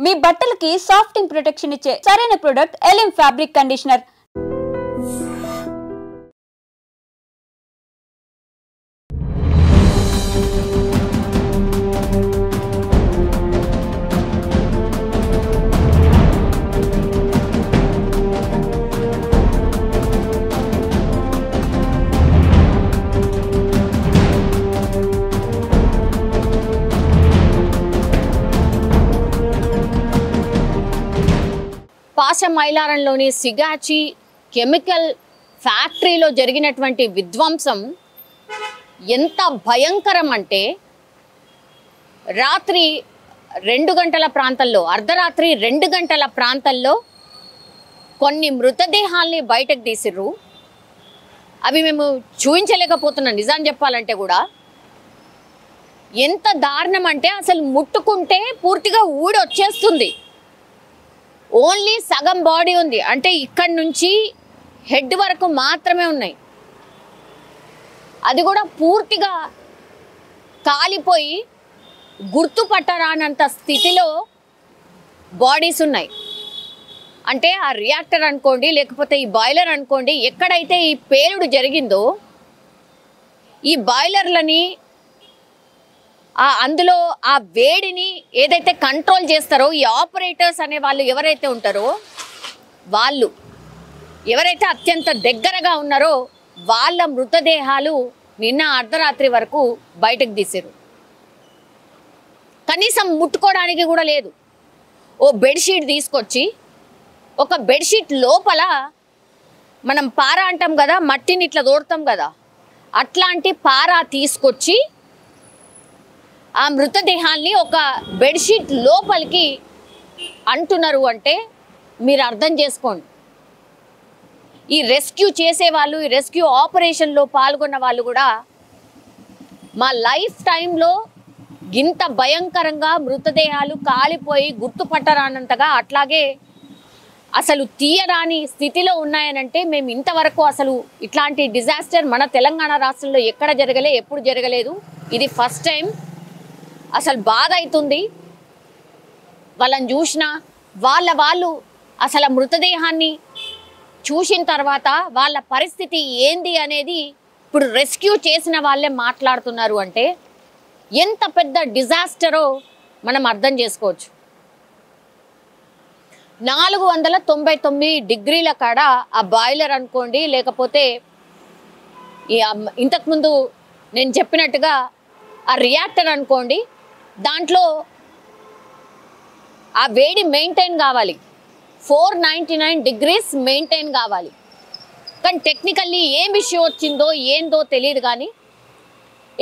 మీ బట్టలకి సాఫ్టింగ్ ప్రొటెక్షన్ ఇచ్చే సరైన ప్రొడక్ట్ ఎలిమ్ ఫ్యాబ్రిక్ కండిషనర్. పాశమైలారంలోని సిగాచి కెమికల్ ఫ్యాక్టరీలో జరిగినటువంటి విధ్వంసం ఎంత భయంకరం అంటే రాత్రి 2 గంటల ప్రాంతంలో అర్ధరాత్రి 2 గంటల ప్రాంతంలో కొన్ని మృతదేహాల్ని బయటకు తీసిర్రు. అవి మేము చూపించలేకపోతున్నాం నిజాన్ని చెప్పాలంటే కూడా. ఎంత దారుణం అంటే అసలు ముట్టుకుంటే పూర్తిగా ఊడి వచ్చేస్తుంది. ఓన్లీ సగం బాడీ ఉంది, అంటే ఇక్కడి నుంచి హెడ్ వరకు మాత్రమే ఉన్నాయి. అది కూడా పూర్తిగా కాలిపోయి గుర్తుపట్టరానంత స్థితిలో బాడీస్ ఉన్నాయి. అంటే ఆ రియాక్టర్ అనుకోండి, లేకపోతే ఈ బాయిలర్ అనుకోండి, ఎక్కడైతే ఈ పేలుడు జరిగిందో ఈ బాయిలర్లని అందులో ఆ వేడిని ఏదైతే కంట్రోల్ చేస్తారో ఈ ఆపరేటర్స్ అనే వాళ్ళు ఎవరైతే ఉంటారో, వాళ్ళు ఎవరైతే అత్యంత దగ్గరగా ఉన్నారో వాళ్ళ మృతదేహాలు నిన్న అర్ధరాత్రి వరకు బయటకు తీసారు. కనీసం ముట్టుకోవడానికి కూడా లేదు. ఓ బెడ్షీట్ తీసుకొచ్చి, ఒక బెడ్షీట్ లోపల మనం పారా అంటాం కదా, మట్టిని ఇట్లా తోడతాం కదా, అట్లాంటి పారా తీసుకొచ్చి ఆ మృతదేహాల్ని ఒక బెడ్షీట్ లోపలికి అంటున్నారు. అంటే మీరు అర్థం చేసుకోండి, ఈ రెస్క్యూ చేసేవాళ్ళు, ఈ రెస్క్యూ ఆపరేషన్లో పాల్గొన్న వాళ్ళు కూడా మా లైఫ్ టైంలో ఇంత భయంకరంగా మృతదేహాలు కాలిపోయి గుర్తుపట్టరానంతగా అట్లాగే అసలు తీయరాని స్థితిలో ఉన్నాయనంటే మేము ఇంతవరకు అసలు ఇట్లాంటి డిజాస్టర్ మన తెలంగాణ రాష్ట్రంలో ఎక్కడ జరగలే, ఎప్పుడు జరగలేదు. ఇది ఫస్ట్ టైం. అసలు బాధ అవుతుంది వాళ్ళని చూసినా. వాళ్ళు అసలు మృతదేహాన్ని చూసిన తర్వాత వాళ్ళ పరిస్థితి ఏంది అనేది ఇప్పుడు రెస్క్యూ చేసిన వాళ్ళే మాట్లాడుతున్నారు. అంటే ఎంత పెద్ద డిజాస్టరో మనం అర్థం చేసుకోవచ్చు. 499 డిగ్రీల కాడ ఆ బాయిలర్ అనుకోండి, లేకపోతే ఇంతకుముందు నేను చెప్పినట్టుగా ఆ రియాక్టర్ అనుకోండి, దాంట్లో ఆ వేడి మెయింటైన్ కావాలి, 499 డిగ్రీస్ మెయింటైన్ కావాలి. కానీ టెక్నికల్లీ ఏం ఇష్యూ వచ్చిందో ఏందో తెలియదు, కానీ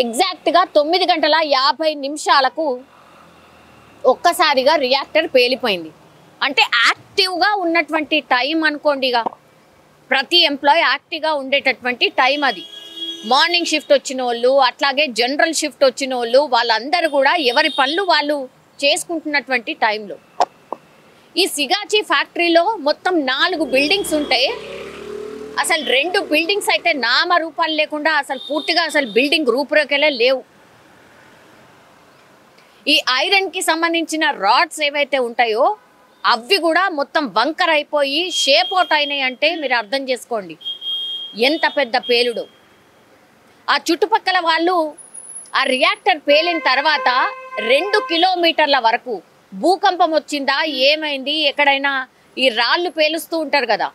ఎగ్జాక్ట్గా 9 గంటల 50 నిమిషాలకు ఒక్కసారిగా రియాక్టర్ పేలిపోయింది. అంటే యాక్టివ్గా ఉన్నటువంటి టైం అనుకోండి, ఇక ప్రతి ఎంప్లాయీ యాక్టివ్గా ఉండేటటువంటి టైం అది. మార్నింగ్ షిఫ్ట్ వచ్చిన వాళ్ళు, అట్లాగే జనరల్ షిఫ్ట్ వచ్చిన వాళ్ళు, వాళ్ళందరూ కూడా ఎవరి పనులు వాళ్ళు చేసుకుంటున్నటువంటి టైంలో ఈ సిగాచి ఫ్యాక్టరీలో మొత్తం 4 బిల్డింగ్స్ ఉంటాయి. అసలు 2 బిల్డింగ్స్ అయితే నామరూపాలు లేకుండా అసలు పూర్తిగా అసలు బిల్డింగ్ రూపురేఖలే లేవు. ఈ ఐరన్కి సంబంధించిన రాడ్స్ ఏవైతే ఉంటాయో అవి కూడా మొత్తం వంకర్ అయిపోయి షేప్ అవుట్ అయినాయి. అంటే మీరు అర్థం చేసుకోండి ఎంత పెద్ద పేలుడు. ఆ చుట్టుపక్కల వాళ్ళు ఆ రియాక్టర్ పేలిన తర్వాత 2 కిలోమీటర్ల వరకు భూకంపం వచ్చిందా, ఏమైంది, ఎక్కడైనా ఈ రాళ్ళు పేలుస్తూ ఉంటారు కదా,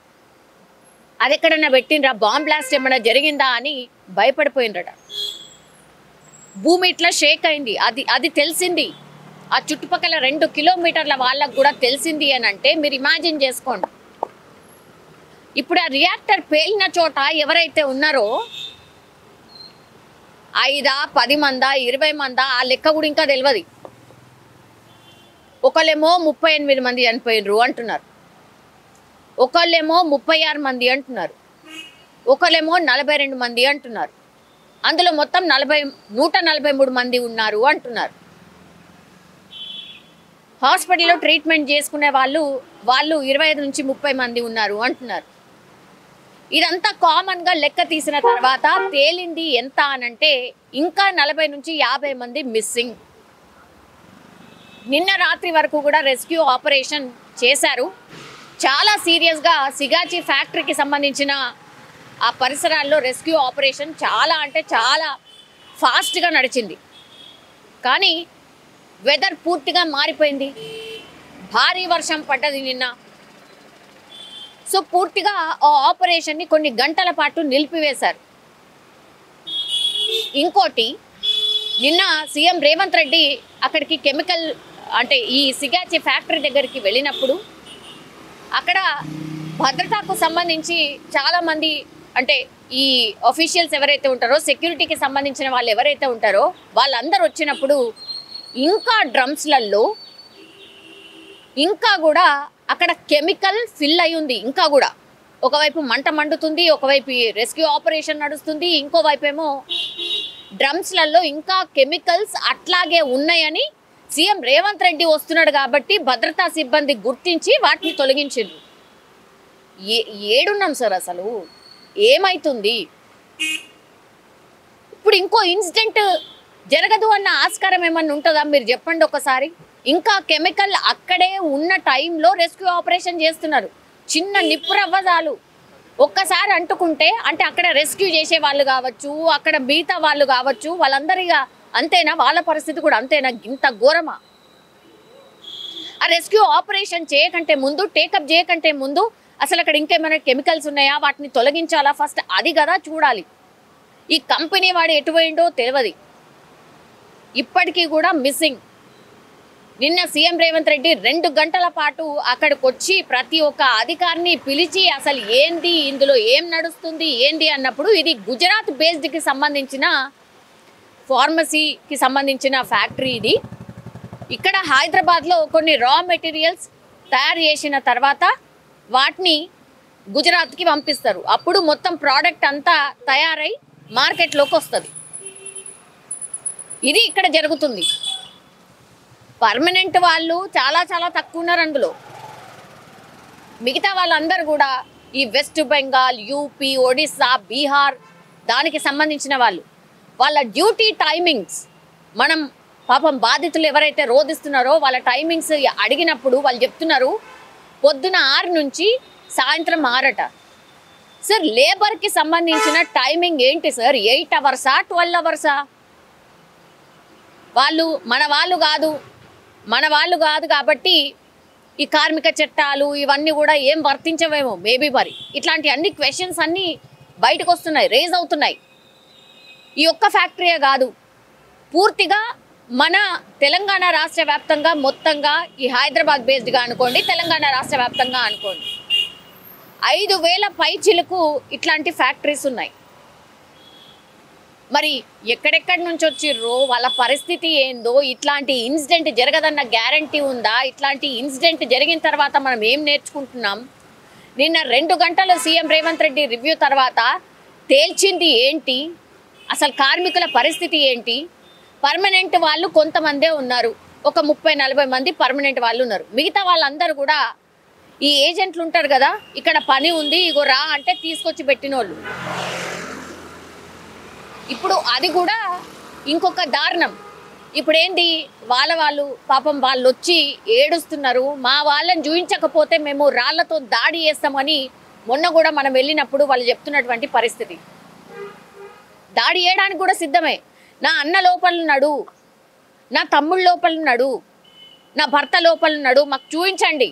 అది ఎక్కడైనా పెట్టినరా, బాంబ్ బ్లాస్ట్ ఏమైనా జరిగిందా అని భయపడిపోయినరట. భూమి ఇట్లా షేక్ అయింది, అది తెలిసింది. ఆ చుట్టుపక్కల 2 కిలోమీటర్ల వాళ్ళకు కూడా తెలిసింది అని అంటే మీరు ఇమాజిన్ చేసుకోండి. ఇప్పుడు ఆ రియాక్టర్ పేలిన చోట ఎవరైతే ఉన్నారో 5, 10 మందా, 20 మందా, ఆ లెక్క కూడా ఇంకా తెలియదు. ఒకళ్ళేమో 38 మంది చనిపోయినరు అంటున్నారు, ఒకళ్ళేమో 36 మంది అంటున్నారు, ఒకళ్ళేమో 42 మంది అంటున్నారు. అందులో మొత్తం 143 మంది ఉన్నారు అంటున్నారు. హాస్పిటల్లో ట్రీట్మెంట్ చేసుకునే వాళ్ళు 25 నుంచి 30 మంది ఉన్నారు అంటున్నారు. ఇదంతా కామన్గా లెక్క తీసిన తర్వాత తేలింది ఎంత అనంటే ఇంకా 40 నుంచి 50 మంది మిస్సింగ్. నిన్న రాత్రి వరకు కూడా రెస్క్యూ ఆపరేషన్ చేశారు. చాలా సీరియస్గా సిగాచి ఫ్యాక్టరీకి సంబంధించిన ఆ పరిసరాల్లో రెస్క్యూ ఆపరేషన్ చాలా అంటే చాలా ఫాస్ట్గా నడిచింది. కానీ వెదర్ పూర్తిగా మారిపోయింది. భారీ వర్షం పడ్డది నిన్న. సో పూర్తిగా ఆ ఆపరేషన్ని కొన్ని గంటల పాటు నిలిపివేశారు. ఇంకోటి, నిన్న సీఎం రేవంత్ రెడ్డి అక్కడికి కెమికల్ అంటే ఈ సిగాచి ఫ్యాక్టరీ దగ్గరికి వెళ్ళినప్పుడు అక్కడ భద్రతకు సంబంధించి చాలామంది అంటే ఈ అఫీషియల్స్ ఎవరైతే ఉంటారో, సెక్యూరిటీకి సంబంధించిన వాళ్ళు ఎవరైతే ఉంటారో వాళ్ళందరూ వచ్చినప్పుడు ఇంకా డ్రమ్స్లలో ఇంకా కూడా అక్కడ కెమికల్ ఫిల్ అయి ఉంది. ఇంకా కూడా ఒకవైపు మంట మండుతుంది, ఒకవైపు రెస్క్యూ ఆపరేషన్ నడుస్తుంది, ఇంకోవైపు ఏమో డ్రమ్స్లలో ఇంకా కెమికల్స్ అట్లాగే ఉన్నాయని సీఎం రేవంత్ రెడ్డి వస్తున్నాడు కాబట్టి భద్రతా సిబ్బంది గుర్తించి వాటిని తొలగించారు. ఏడున్నాం సార్, అసలు ఏమైతుంది? ఇప్పుడు ఇంకో ఇన్సిడెంట్ జరగదు అన్న ఆస్కారం ఏమన్నా ఉంటుందా? మీరు చెప్పండి ఒకసారి. ఇంకా కెమికల్ అక్కడే ఉన్న టైంలో రెస్క్యూ ఆపరేషన్ చేస్తున్నారు. చిన్న నిప్పురవ్వదాలు ఒక్కసారి అంటుకుంటే అంటే అక్కడ రెస్క్యూ చేసే వాళ్ళు కావచ్చు, అక్కడ మిగతా వాళ్ళు కావచ్చు, వాళ్ళందరిగా అంతేనా? వాళ్ళ పరిస్థితి కూడా అంతేనా? ఇంత ఘోరమా? ఆ రెస్క్యూ ఆపరేషన్ చేయకంటే ముందు, టేకప్ చేయకంటే ముందు అసలు అక్కడ ఇంకేమైనా కెమికల్స్ ఉన్నాయా, వాటిని తొలగించాలా ఫస్ట్, అది కదా చూడాలి. ఈ కంపెనీ వాడు ఎటు పోయిండో తెలియదు, ఇప్పటికీ కూడా మిస్సింగ్. నిన్న సీఎం రేవంత్ రెడ్డి 2 గంటల పాటు అక్కడికి వచ్చి ప్రతి ఒక్క అధికారిని పిలిచి అసలు ఏంది, ఇందులో ఏం నడుస్తుంది ఏంది అన్నప్పుడు, ఇది గుజరాత్ బేస్డ్కి సంబంధించిన ఫార్మసీకి సంబంధించిన ఫ్యాక్టరీ ఇది. ఇక్కడ హైదరాబాద్లో కొన్ని రా మెటీరియల్స్ తయారు చేసిన తర్వాత వాటిని గుజరాత్కి పంపిస్తారు. అప్పుడు మొత్తం ప్రోడక్ట్ అంతా తయారై మార్కెట్లోకి వస్తుంది. ఇది ఇక్కడ జరుగుతుంది. పర్మనెంట్ వాళ్ళు చాలా చాలా తక్కువ ఉన్నారు అందులో. మిగతా వాళ్ళందరూ కూడా ఈ వెస్ట్ బెంగాల్, యూపీ, ఒడిస్సా, బీహార్ దానికి సంబంధించిన వాళ్ళు. వాళ్ళ డ్యూటీ టైమింగ్స్ మనం పాపం బాధితులు ఎవరైతే రోధిస్తున్నారో వాళ్ళ టైమింగ్స్ అడిగినప్పుడు వాళ్ళు చెప్తున్నారు పొద్దున 6 నుంచి సాయంత్రం 6 సార్. లేబర్కి సంబంధించిన టైమింగ్ ఏంటి సార్? 8 అవర్సా, 12 అవర్సా? వాళ్ళు మన వాళ్ళు కాదు కాబట్టి ఈ కార్మిక చట్టాలు ఇవన్నీ కూడా ఏం వర్తించవేమో మేబీ. మరి ఇట్లాంటి అన్ని క్వశ్చన్స్ అన్నీ బయటకు వస్తున్నాయి, రేజ్ అవుతున్నాయి. ఈ ఒక్క ఫ్యాక్టరీయే కాదు, పూర్తిగా మన తెలంగాణ రాష్ట్ర వ్యాప్తంగా మొత్తంగా ఈ హైదరాబాద్ బేస్డ్గా అనుకోండి, తెలంగాణ రాష్ట్ర వ్యాప్తంగా అనుకోండి, 5,000 పైచిలకు ఇట్లాంటి ఫ్యాక్టరీస్ ఉన్నాయి. మరి ఎక్కడెక్కడి నుంచి వచ్చిర్రో, వాళ్ళ పరిస్థితి ఏందో, ఇట్లాంటి ఇన్సిడెంట్ జరగదన్న గ్యారంటీ ఉందా? ఇట్లాంటి ఇన్సిడెంట్ జరిగిన తర్వాత మనం ఏం నేర్చుకుంటున్నాం? నిన్న 2 గంటలు సీఎం రేవంత్ రెడ్డి రివ్యూ తర్వాత తేల్చింది ఏంటి? అసలు కార్మికుల పరిస్థితి ఏంటి? పర్మనెంట్ వాళ్ళు కొంతమందే ఉన్నారు, ఒక 30-40 మంది పర్మనెంట్ వాళ్ళు ఉన్నారు. మిగతా వాళ్ళందరూ కూడా ఈ ఏజెంట్లు ఉంటారు కదా, ఇక్కడ పని ఉంది ఇగో రా అంటే తీసుకొచ్చి పెట్టిన వాళ్ళు. ఇప్పుడు అది కూడా ఇంకొక దారుణం. ఇప్పుడేంటి, వాళ్ళు పాపం వాళ్ళు వచ్చి ఏడుస్తున్నారు, మా వాళ్ళని చూయించకపోతే మేము రాళ్లతో దాడి చేస్తామని మొన్న కూడా మనం వెళ్ళినప్పుడు వాళ్ళు చెప్తున్నటువంటి పరిస్థితి. దాడి చేయడానికి కూడా సిద్ధమే. నా అన్న లోపలున్నాడు, నా తమ్ముడు లోపలున్నాడు, నా భర్త లోపలున్నాడు, మాకు చూపించండి.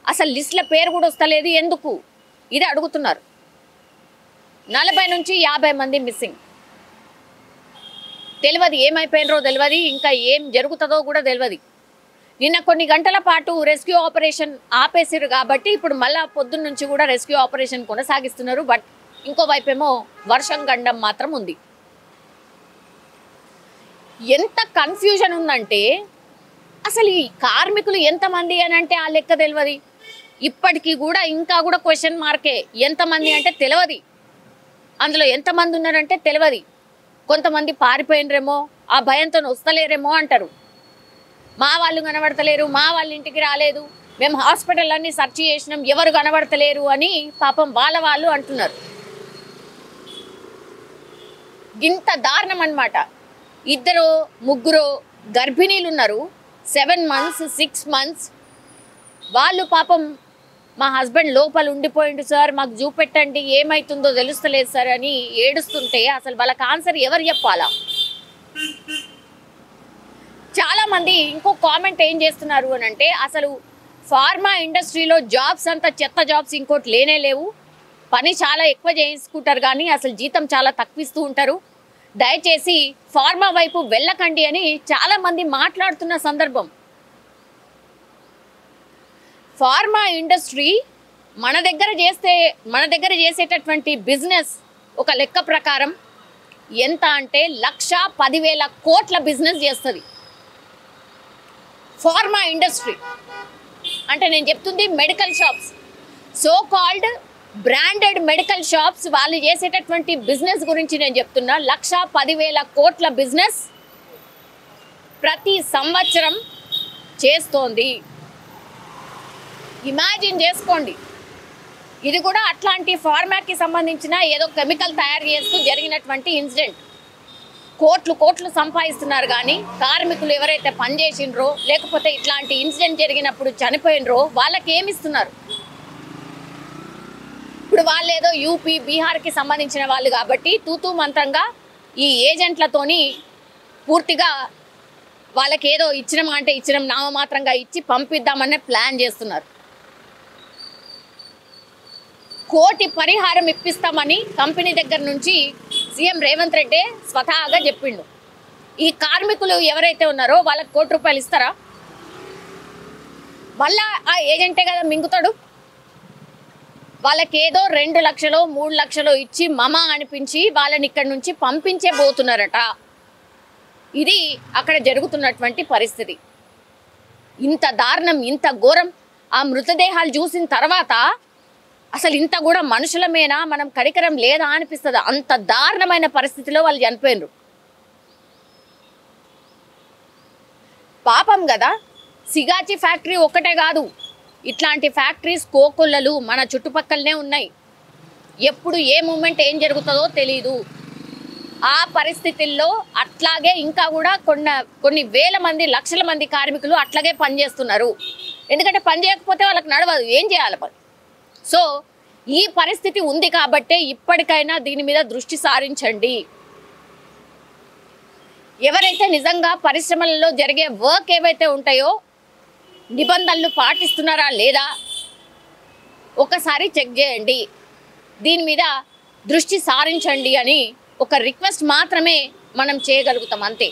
అసలు లిస్టుల పేరు కూడా వస్తలేదు, ఎందుకు? ఇది అడుగుతున్నారు. 40 నుంచి 50 మంది మిస్సింగ్. తెలియదు ఏమైపోయినరో, తెలియదు ఇంకా ఏం జరుగుతుందో కూడా తెలియదు. నిన్న కొన్ని గంటల పాటు రెస్క్యూ ఆపరేషన్ ఆపేసారు కాబట్టి ఇప్పుడు మళ్ళీ పొద్దున్న నుంచి కూడా రెస్క్యూ ఆపరేషన్ కొనసాగిస్తున్నారు. బట్ ఇంకోవైపు ఏమో వర్షం గండం మాత్రం ఉంది. ఎంత కన్ఫ్యూజన్ ఉందంటే అసలు ఈ కార్మికులు ఎంతమంది అని అంటే ఆ లెక్క తెలియదు. ఇప్పటికీ కూడా ఇంకా కూడా క్వశ్చన్ మార్కే. ఎంతమంది అంటే తెలియదు, అందులో ఎంతమంది ఉన్నారంటే తెలియదు. కొంతమంది పారిపోయినరేమో, ఆ భయంతో వస్తలేరేమో అంటారు. మా వాళ్ళు కనబడతలేరు, మా వాళ్ళ ఇంటికి రాలేదు, మేము హాస్పిటల్ అన్ని సెర్చ్ చేసినాం, ఎవరు కనబడతలేరు అని పాపం వాళ్ళు అంటున్నారు. ఇంత దారుణం అన్నమాట. 2-3 గర్భిణీలు ఉన్నారు, 7 months 6 months వాళ్ళు పాపం మా హస్బెండ్ లోపల ఉండిపోయిండు సార్, మాకు చూపెట్టండి ఏమవుతుందో తెలుస్తలేదు సార్ అని ఏడుస్తుంటే అసలు వాళ్ళకి ఆన్సర్ ఎవరు చెప్పాలా? చాలామంది ఇంకో కామెంట్ ఏం చేస్తున్నారు అని అంటే, అసలు ఫార్మా ఇండస్ట్రీలో జాబ్స్ అంతా చెత్త జాబ్స్ ఇంకోటి లేనే లేవు, పని చాలా ఎక్కువ చేసుకుంటారు కానీ అసలు జీతం చాలా తక్కువ ఇస్తూ ఉంటారు, దయచేసి ఫార్మా వైపు వెళ్ళకండి అని చాలామంది మాట్లాడుతున్న సందర్భం. ఫార్మా ఇండస్ట్రీ మన దగ్గర చేసేటటువంటి బిజినెస్ ఒక లెక్క ప్రకారం ఎంత అంటే 1,10,000 కోట్ల బిజినెస్ చేస్తుంది ఫార్మా ఇండస్ట్రీ. అంటే నేను చెప్తుంది medical shops, so called branded medical shops వాళ్ళు చేసేటటువంటి బిజినెస్ గురించి నేను చెప్తున్నా. 1,10,000 కోట్ల బిజినెస్ ప్రతి సంవత్సరం చేస్తోంది. ఇమాజిన్ చేసుకోండి, ఇది కూడా అట్లాంటి ఫార్మాకి సంబంధించిన ఏదో కెమికల్ తయారు చేస్తూ జరిగినటువంటి ఇన్సిడెంట్. కోట్లు సంపాదిస్తున్నారు కానీ కార్మికులు ఎవరైతే పనిచేసినరో లేకపోతే ఇట్లాంటి ఇన్సిడెంట్ జరిగినప్పుడు చనిపోయినరో వాళ్ళకి ఏమిస్తున్నారు? ఇప్పుడు వాళ్ళు ఏదో యూపీ బీహార్కి సంబంధించిన వాళ్ళు కాబట్టి తూతూ మంత్రంగా ఈ ఏజెంట్లతోని పూర్తిగా వాళ్ళకి ఏదో ఇచ్చినాం నామమాత్రంగా ఇచ్చి పంపిద్దామనే ప్లాన్ చేస్తున్నారు. 1 కోటి పరిహారం ఇప్పిస్తామని కంపెనీ దగ్గర నుంచి సీఎం రేవంత్ రెడ్డి స్వతహాగా చెప్పిండు. ఈ కార్మికులు ఎవరైతే ఉన్నారో వాళ్ళకి 1 కోటి రూపాయలు ఇస్తారా? మళ్ళా ఆ ఏజెంటే కదా మింగుతాడు. వాళ్ళకి ఏదో 2 లక్షలు 3 లక్షలు ఇచ్చి మమ అనిపించి వాళ్ళని ఇక్కడి నుంచి పంపించే పోతున్నారట. ఇది అక్కడ జరుగుతున్నటువంటి పరిస్థితి. ఇంత దారుణం, ఇంత ఘోరం. ఆ మృతదేహాలు చూసిన తర్వాత అసలు ఇంత కూడా మనుషులమేనా, మనం కనికరం లేదా అనిపిస్తుంది. అంత దారుణమైన పరిస్థితిలో వాళ్ళు చనిపోయినరు. పాపం కదా. సిగాచి ఫ్యాక్టరీ ఒక్కటే కాదు, ఇట్లాంటి ఫ్యాక్టరీస్ కోకొల్లలు మన చుట్టుపక్కలనే ఉన్నాయి. ఎప్పుడు ఏ మూమెంట్ ఏం జరుగుతుందో తెలీదు. ఆ పరిస్థితుల్లో అట్లాగే ఇంకా కూడా కొన్ని వేల మంది లక్షల మంది కార్మికులు అట్లాగే పనిచేస్తున్నారు. ఎందుకంటే పని చేయకపోతే వాళ్ళకి నడవదు, ఏం చేయాలి మరి. సో ఈ పరిస్థితి ఉంది కాబట్టే ఇప్పటికైనా దీని మీద దృష్టి సారించండి. ఎవరైతే నిజంగా పరిశ్రమలలో జరిగే వర్క్ ఏవైతే ఉంటాయో నిబంధనలు పాటిస్తున్నారా లేదా ఒకసారి చెక్ చేయండి, దీని మీద దృష్టి సారించండి అని ఒక రిక్వెస్ట్ మాత్రమే మనం చేయగలుగుతాం అంతే.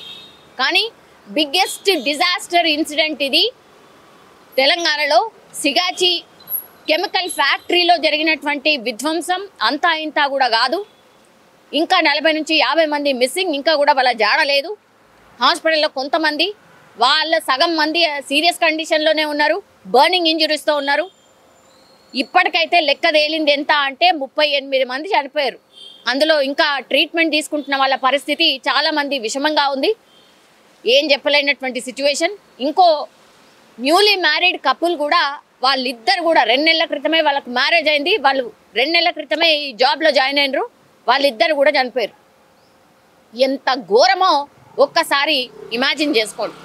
కానీ బిగ్గెస్ట్ డిజాస్టర్ ఇన్సిడెంట్ ఇది తెలంగాణలో. సిగాచి కెమికల్ ఫ్యాక్టరీలో జరిగినటువంటి విధ్వంసం అంతా ఇంతా కూడా కాదు. ఇంకా 40 నుంచి 50 మంది మిస్సింగ్, ఇంకా కూడా వాళ్ళ జాడలేదు. హాస్పిటల్లో కొంతమంది, వాళ్ళ సగం మంది సీరియస్ కండిషన్లోనే ఉన్నారు, బర్నింగ్ ఇంజురీస్తో ఉన్నారు. ఇప్పటికైతే లెక్క తేలింది ఎంత అంటే 38 మంది చనిపోయారు. అందులో ఇంకా ట్రీట్మెంట్ తీసుకుంటున్న వాళ్ళ పరిస్థితి చాలామంది విషమంగా ఉంది, ఏం చెప్పలేనటువంటి సిచ్యువేషన్. ఇంకో న్యూలీ మ్యారీడ్ కపుల్ కూడా, వాళ్ళిద్దరు కూడా 2 నెలల క్రితమే వాళ్ళకి మ్యారేజ్ అయింది, వాళ్ళు 2 నెలల క్రితమే ఈ జాబ్లో జాయిన్ అయినరు, వాళ్ళిద్దరు కూడా చనిపోయారు. ఎంత ఘోరమో ఒక్కసారి ఇమాజిన్ చేసుకోండి.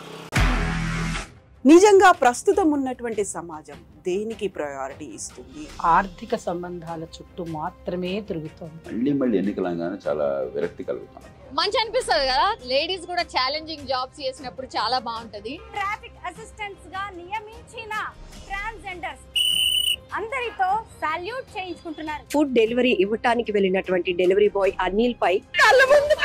నిజంగా ప్రస్తుతం ఉన్నటువంటి సమాజం దేనికి ప్రయారిటీ ఇస్తుంది? ఆర్థిక సంబంధాల చుట్టూ మాత్రమే తిరుగుతుంది. మళ్ళీ ఎన్నికలంగానే చాలా విరక్తి కలుగుతాం. మంచి అనిపిస్తుంది కదా, లేడీస్ కూడా ఛాలెంజింగ్ జాబ్స్ చేసినప్పుడు చాలా బాగుంటది. ట్రాఫిక్ అసిస్టెంట్స్ గా నియమించిన ట్రాన్స్జెండర్స్ అందరితో సాల్యూట్ చేయించుకుంటున్నారు. ఫుడ్ డెలివరీ ఇవ్వటానికి వెళ్ళినటువంటి డెలివరీ బాయ్ అనిల్ పై కళ్ళ ముందు